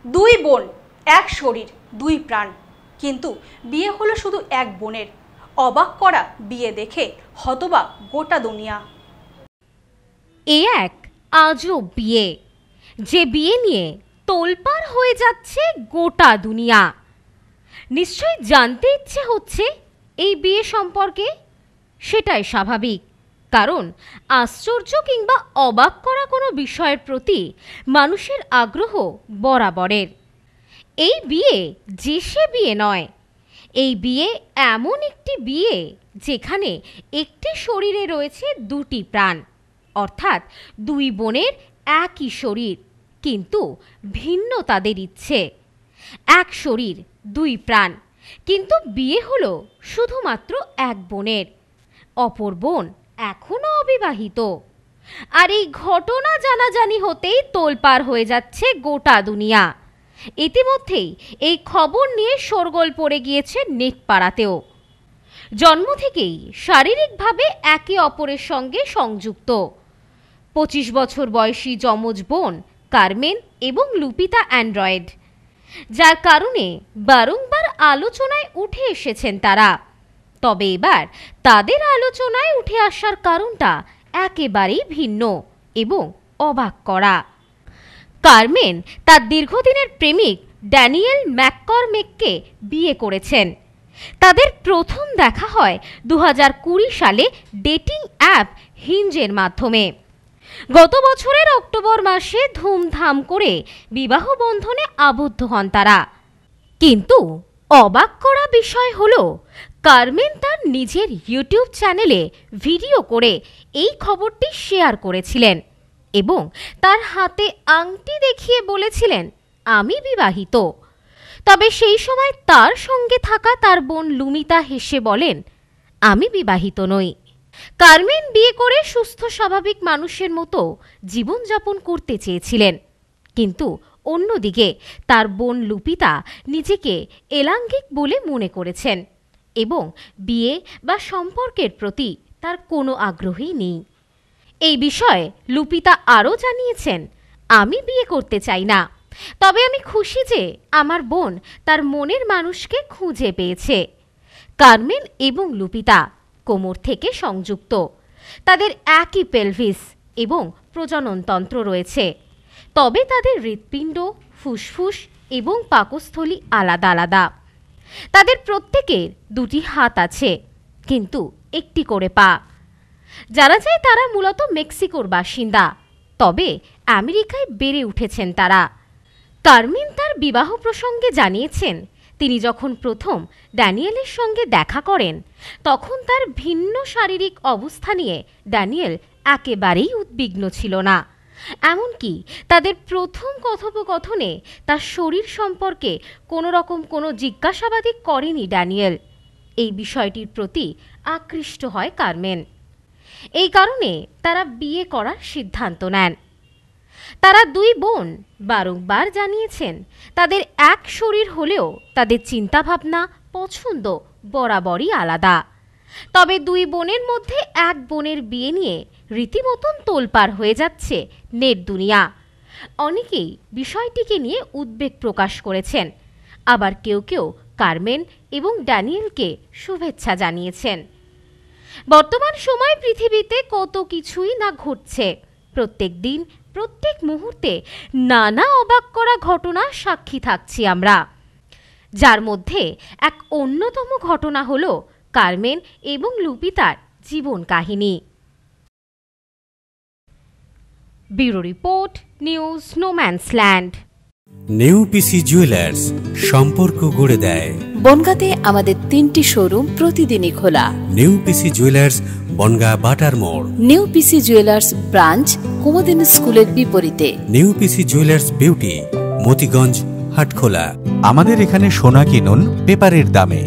দুই বোন, এক শরীর, দুই প্রাণ, কিন্তু বিয়ে হলো শুধু এক বোনের। অবাক করা বিয়ে দেখে হতবাক গোটা দুনিয়া। এ এক আজব বিয়ে, যে বিয়ে নিয়ে তোলপাড় হয়ে যাচ্ছে গোটা দুনিয়া। নিশ্চয়ই জানতে ইচ্ছে হচ্ছে এই বিয়ে সম্পর্কে। সেটাই স্বাভাবিক, কারণ আশ্চর্য কিংবা অবাক করা কোনো বিষয়ের প্রতি মানুষের আগ্রহ বরাবরের। এই বিয়ে যে সে বিয়ে নয়, এই বিয়ে এমন একটি বিয়ে যেখানে একটি শরীরে রয়েছে দুটি প্রাণ, অর্থাৎ দুই বোনের একই শরীর, কিন্তু ভিন্ন তাদের ইচ্ছে। এক শরীর, দুই প্রাণ, কিন্তু বিয়ে হলো শুধুমাত্র এক বোনের। অপর বোন এখনো অবিবাহিত। আর এই ঘটনা জানাজানি হতেই তোলপাড় হয়ে যাচ্ছে গোটা দুনিয়া। ইতিমধ্যেই এই খবর নিয়ে শোরগোল পড়ে গিয়েছে নেটপাড়াতেও। জন্ম থেকেই শারীরিকভাবে একে অপরের সঙ্গে সংযুক্ত 25 বছর বয়সী যমজ বোন কারমেন এবং লুপিতা অ্যান্ড্রয়েড, যার কারণে বারংবার আলোচনায় উঠে এসেছেন তারা। তবে এবার তাদের আলোচনায় উঠে আসার কারণটা একেবারেই ভিন্ন এবং অবাক করা। কারমেন তার দীর্ঘদিনের প্রেমিক ড্যানিয়েল ম্যাককরমেককে বিয়ে করেছেন। তাদের প্রথম দেখা হয় 2020 সালে ডেটিং অ্যাপ হিঞ্জের মাধ্যমে। গত বছরের অক্টোবর মাসে ধুমধাম করে বিবাহ বন্ধনে আবদ্ধ হন তারা। কিন্তু অবাক করা বিষয় হলো, কারমেন তার নিজের ইউটিউব চ্যানেলে ভিডিও করে এই খবরটি শেয়ার করেছিলেন এবং তার হাতে আংটি দেখিয়ে বলেছিলেন, আমি বিবাহিত। তবে সেই সময় তার সঙ্গে থাকা তার বোন লুমিতা হেসে বলেন, আমি বিবাহিত নই। কারমেন বিয়ে করে সুস্থ স্বাভাবিক মানুষের মতো জীবনযাপন করতে চেয়েছিলেন, কিন্তু অন্যদিকে তার বোন লুপিতা নিজেকে এলাঙ্গিক বলে মনে করেছেন এবং বিয়ে বা সম্পর্কের প্রতি তার কোনো আগ্রহই নেই। এই বিষয়ে লুপিতা আরও জানিয়েছেন, আমি বিয়ে করতে চাই না, তবে আমি খুশি যে আমার বোন তার মনের মানুষকে খুঁজে পেয়েছে। কারমেন এবং লুপিতা কোমর থেকে সংযুক্ত, তাদের একই পেলভিস এবং প্রজননতন্ত্র রয়েছে, তবে তাদের হৃৎপিণ্ড, ফুসফুস এবং পাকস্থলী আলাদা আলাদা। তাদের প্রত্যেকের দুটি হাত আছে, কিন্তু একটি করে পা। যারা যায় তারা মূলত মেক্সিকোর বাসিন্দা, তবে আমেরিকায় বেড়ে উঠেছেন তারা। কারমেন তার বিবাহ প্রসঙ্গে জানিয়েছেন, তিনি যখন প্রথম ড্যানিয়েলের সঙ্গে দেখা করেন তখন তার ভিন্ন শারীরিক অবস্থা নিয়ে ড্যানিয়েল একেবারেই উদ্বিগ্ন ছিল না। এমনকি তাদের প্রথম কথোপকথনে তার শরীর সম্পর্কে কোনো রকম কোনো জিজ্ঞাসাবাদই করেনি ড্যানিয়েল। এই বিষয়টির প্রতি আকৃষ্ট হয় কারমেন। এই কারণে তারা বিয়ে করার সিদ্ধান্ত নেন। তারা দুই বোন বারংবার জানিয়েছেন, তাদের এক শরীর হলেও তাদের চিন্তাভাবনা, পছন্দ বরাবরই আলাদা। তবে দুই বোনের মধ্যে এক বোনের বিয়ে নিয়ে রীতিমতন তোলপাড় হয়ে যাচ্ছে নেট দুনিয়া। অনেকেই বিষয়টিকে নিয়ে উদ্বেগ প্রকাশ করেছেন, আবার কেউ কেউ কারমেন এবং ড্যানিয়েলকে শুভেচ্ছা জানিয়েছেন। বর্তমান সময় পৃথিবীতে কত কিছুই না ঘটছে। প্রত্যেক দিন, প্রত্যেক মুহূর্তে নানা অবাক করা ঘটনা সাক্ষী থাকছি আমরা, যার মধ্যে এক অন্যতম ঘটনা হলো কারমেন এবং লুপিতার জীবন কাহিনী। Bureau report, news no man's land. New PC jewellers, সম্পর্ক গড়ে দেয়। বনগাঁতে আমাদের 3টি শোরুম প্রতিদিনই খোলা। নিউ পিসি জুয়েলার্স, বনগা বাটার মোড়। New PC jewellers branch, Kumudin স্কুলের বিপরীতে। New PC jewellers beauty, Motiganj, Hatkhola. আমাদের এখানে সোনা কিনুন পেপারের দামে।